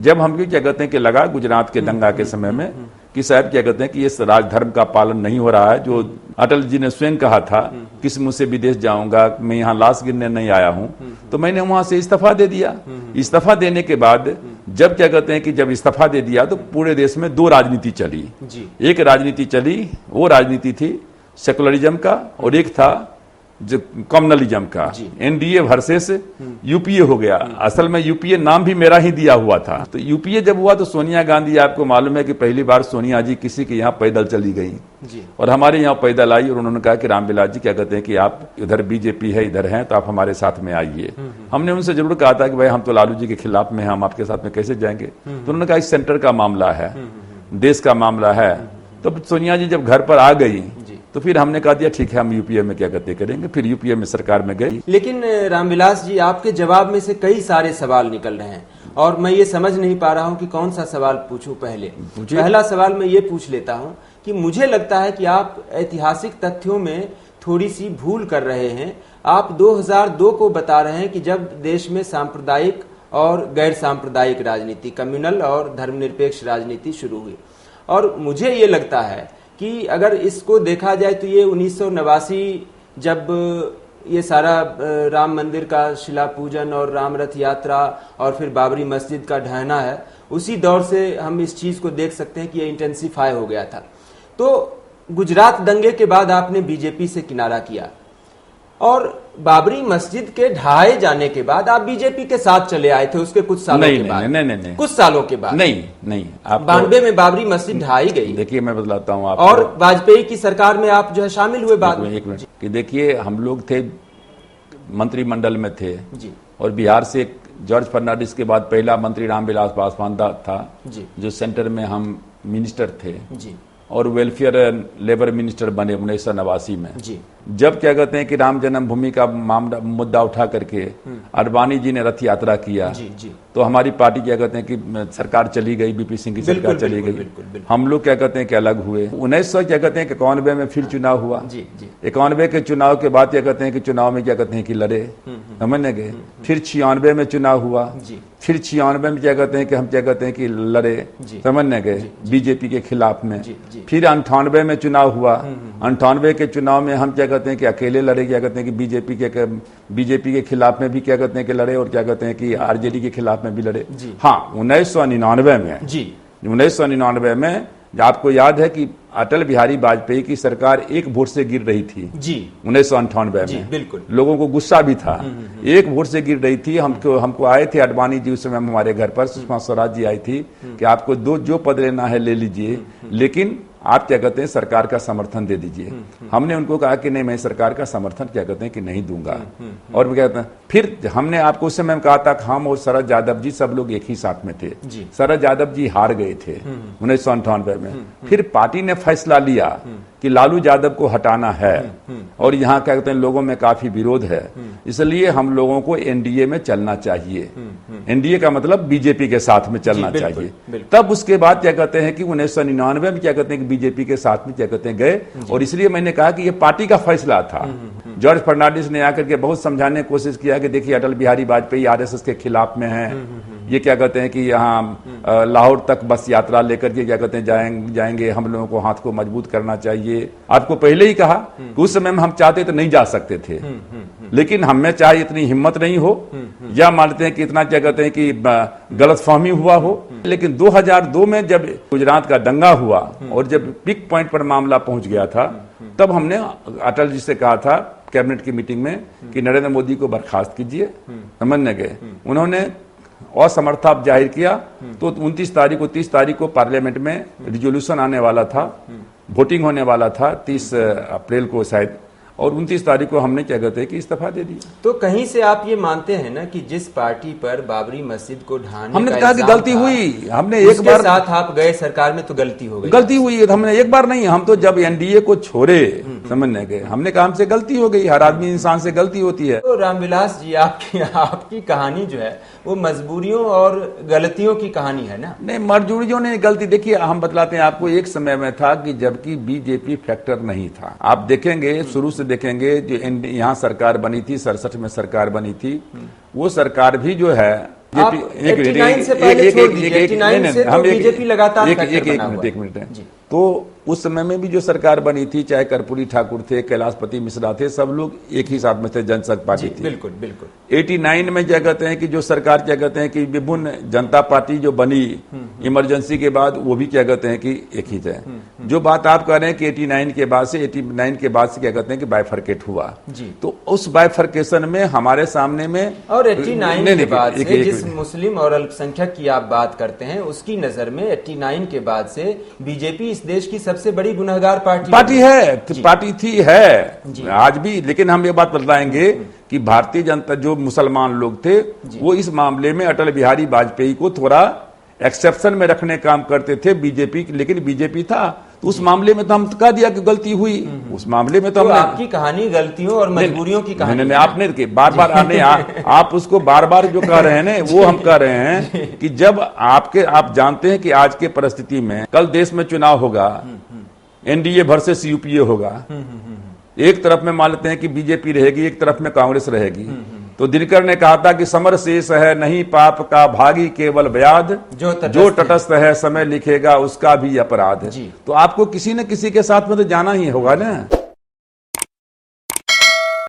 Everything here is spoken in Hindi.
जब हम क्या कहते हैं कि लगा गुजरात के दंगा के समय में कि साहब क्या कहते हैं कि इस राजधर्म का पालन नहीं हो रहा है, जो अटल जी ने स्वयं कहा था किस मुंह से विदेश जाऊंगा, मैं यहाँ लाश गिरने नहीं आया हूं, तो मैंने वहां से इस्तीफा दे दिया। इस्तीफा देने के बाद जब क्या कहते हैं कि जब इस्तीफा दे दिया तो पूरे देश में दो राजनीति चली। एक राजनीति चली, वो राजनीति थी सेकुलरिज्म का, और एक था जो कम्युनलिज्म का। एनडीए वर्सेस यूपीए हो गया। असल में यूपीए नाम भी मेरा ही दिया हुआ था। तो यूपीए जब हुआ तो सोनिया गांधी, आपको मालूम है कि पहली बार सोनिया जी किसी के यहाँ पैदल चली गई और हमारे यहाँ पैदल आई, और उन्होंने कहा कि रामविलास जी क्या कहते हैं कि आप इधर बीजेपी है, इधर हैं, तो आप हमारे साथ में आइए। हमने उनसे जरूर कहा था कि भाई हम तो लालू जी के खिलाफ में, हम आपके साथ में कैसे जाएंगे। तो उन्होंने कहा इस सेंटर का मामला है, देश का मामला है। तो सोनिया जी जब घर पर आ गई तो फिर हमने कहा दिया ठीक है, हम यूपीए में क्या कहते करेंगे। फिर यूपीए में सरकार में गई। लेकिन रामविलास जी, आपके जवाब में से कई सारे सवाल निकल रहे हैं और मैं ये समझ नहीं पा रहा हूँ कि कौन सा सवाल पूछूं। पहला सवाल मैं ये पूछ लेता हूँ कि मुझे लगता है कि आप ऐतिहासिक तथ्यों में थोड़ी सी भूल कर रहे हैं। आप 2002 को बता रहे हैं कि जब देश में सांप्रदायिक और गैर सांप्रदायिक राजनीति, कम्युनल और धर्मनिरपेक्ष राजनीति शुरू हुई। और मुझे ये लगता है कि अगर इसको देखा जाए तो ये 1989 जब ये सारा राम मंदिर का शिला पूजन और राम रथ यात्रा और फिर बाबरी मस्जिद का ढहना है, उसी दौर से हम इस चीज को देख सकते हैं कि ये इंटेंसिफाई हो गया था। तो गुजरात दंगे के बाद आपने बीजेपी से किनारा किया और बाबरी मस्जिद के ढहाए जाने के बाद आप बीजेपी के साथ चले आए थे उसके कुछ सालों के बाद। नहीं, कुछ सालों के बाद नहीं, आप 92 में बाबरी मस्जिद ढहाई गई। देखिए मैं बतलाता हूँ आपको, और वाजपेयी की सरकार में आप जो है शामिल हुए बाद में। एक मिनट कि देखिए, हम लोग थे मंत्रिमंडल में थे जी, और बिहार से जॉर्ज फर्नांडिस के बाद पहला मंत्री रामविलास पासवान था जी, जो सेंटर में हम मिनिस्टर थे जी, और वेलफेयर लेबर मिनिस्टर बने 1989 में। जी। जब क्या कहते हैं कि राम जन्मभूमि का मामला मुद्दा उठा करके अडवाणी जी ने रथ यात्रा किया, जी, जी। तो हमारी पार्टी क्या कहते हैं कि सरकार चली गई, बीपी सिंह की सरकार चली गई। हम लोग क्या कहते हैं कि अलग हुए। 1900 क्या कहते हैं कि 91 में फिर चुनाव हुआ। 91 के चुनाव के बाद क्या कहते हैं कि चुनाव में क्या कहते हैं कि लड़े, समझने गए। फिर 96 में चुनाव हुआ, फिर 96 में क्या कहते हैं कि हम क्या कहते हैं कि लड़े, समझने गए बीजेपी के खिलाफ में। फिर 98 में चुनाव हुआ, 98 के चुनाव में हम क्या कहते हैं कि अकेले लड़े, क्या कहते हैं कि बीजेपी के खिलाफ में भी क्या कहते हैं कि लड़े, और क्या कहते हैं कि आरजेडी के खिलाफ में भी लड़े। हाँ, 1999 में आपको याद है कि अटल बिहारी वाजपेयी की सरकार एक वोट से गिर रही थी जी 1998 में। बिल्कुल, लोगों को गुस्सा भी था। एक वोट से गिर रही थी। हमको आए थे अडवाणी जी उस समय हमारे घर पर, सुषमा स्वराज जी आई थी कि आपको जो पद लेना है ले लीजिए, लेकिन आप क्या कहते हैं सरकार का समर्थन दे दीजिए। हमने उनको कहा कि नहीं, मैं सरकार का समर्थन क्या कहते हैं कि नहीं दूंगा। और क्या कहते हैं, फिर हमने आपको उस समय कहा था कि हम और शरद यादव जी सब लोग एक ही साथ में थे। शरद यादव जी हार गए थे 1998 में। फिर पार्टी ने फैसला लिया कि लालू यादव को हटाना है, और यहाँ क्या कहते हैं लोगों में काफी विरोध है, इसलिए हम लोगों को एनडीए में चलना चाहिए। एनडीए का मतलब बीजेपी के साथ में चलना चाहिए। तब उसके बाद क्या कहते हैं कि 1999 में क्या कहते हैं कि बीजेपी के साथ में क्या कहते हैं गए। और इसलिए मैंने कहा कि ये पार्टी का फैसला था। जॉर्ज फर्नांडिस ने आकर के बहुत समझाने की कोशिश किया कि देखिए अटल बिहारी वाजपेयी आरएसएस के खिलाफ में है, ये क्या कहते हैं कि यहाँ लाहौर तक बस यात्रा लेकर के क्या कहते हैं जाएंगे, हम लोगों को हाथ को मजबूत करना चाहिए। आपको पहले ही कहा कि उस समय में हम चाहते तो नहीं जा सकते थे, लेकिन हमें चाहे इतनी हिम्मत नहीं हो या मानते हैं कि इतना क्या कहते हैं कि गलतफहमी हुआ हो। लेकिन 2002 में जब गुजरात का दंगा हुआ और जब पिक पॉइंट पर मामला पहुंच गया था, तब हमने अटल जी से कहा था कैबिनेट की मीटिंग में कि नरेंद्र मोदी को बर्खास्त कीजिए, समझने गए। उन्होंने असमर्था जाहिर किया। तो 29 तारीख को पार्लियामेंट में रिजोल्यूशन आने वाला था, वोटिंग होने वाला था 30 अप्रैल को शायद, और 29 तारीख को हमने क्या कहते हैं कि इस्तीफा दे दिया। तो कहीं से आप ये मानते हैं ना कि जिस पार्टी पर बाबरी मस्जिद को ढाने हमने कहा कि गलती हुई, हमने एक बार साथ आप गए सरकार में तो गलती हो गई। गलती हुई है, तो हमने एक बार नहीं, हम तो जब एनडीए को छोड़े समझने गए, हमने कहा हमसे गलती हो गई। हर आदमी इंसान से गलती होती है। तो रामविलास जी, आपकी कहानी जो है वो मजबूरियों और गलतियों की कहानी है ना? नहीं, मजबूरियों ने गलती। देखिए हम बतलाते हैं आपको, एक समय में था कि जबकि बीजेपी फैक्टर नहीं था। आप देखेंगे, शुरू से देखेंगे, जो यहाँ सरकार बनी थी 67 में सरकार बनी थी, वो सरकार भी जो है आप 89 से पहले छोड़ दीजिए, 89 से तो बीजेपी लगातार एक मिनट है। तो उस समय में भी जो सरकार बनी थी, चाहे कर्पूरी ठाकुर थे, कैलाशपति मिश्रा थे, सब लोग एक ही साथ में थे, जनसंघ पार्टी थी। बिल्कुल बिल्कुल। 89 में क्या कहते हैं कि जो सरकार क्या कहते हैं कि विभिन्न जनता पार्टी जो बनी इमरजेंसी के बाद, वो भी क्या कहते हैं कि एक ही थे। जो बात आप कह रहे हैं कि 89 के बाद से क्या कहते हैं कि बाइफरकेट हुआ, तो उस बाइफरकेशन में हमारे सामने में और 89 के बाद से जिस मुस्लिम और अल्पसंख्यक की आप बात करते हैं, उसकी नजर में 89 के बाद से बीजेपी इस देश की सबसे बड़ी गुनहगार पार्टी थी आज भी। लेकिन हम ये बात बतलाएंगे कि भारतीय जनता, जो मुसलमान लोग थे, वो इस मामले में अटल बिहारी वाजपेयी को थोड़ा एक्सेप्शन में रखने काम करते थे बीजेपी, लेकिन बीजेपी था तो उस मामले में तो हम कह दिया कि गलती हुई, उस मामले में तो हमने। आपकी कहानी गलतियों और मजबूरियों की कहानी नहीं, आपने बार बार आप उसको बार बार जो कह रहे हैं ना, वो हम कह रहे हैं कि जब आप जानते हैं कि आज के परिस्थिति में कल देश में चुनाव होगा, एनडीए वर्सेस यूपीए होगा, एक तरफ में मान लेते हैं कि बीजेपी रहेगी, एक तरफ में कांग्रेस रहेगी। तो दिनकर ने कहा था कि समर शेष है नहीं पाप का, भागी केवल व्याध, जो तटस्थ है समय लिखेगा उसका भी अपराध। तो आपको किसी न किसी के साथ में तो जाना ही होगा ना।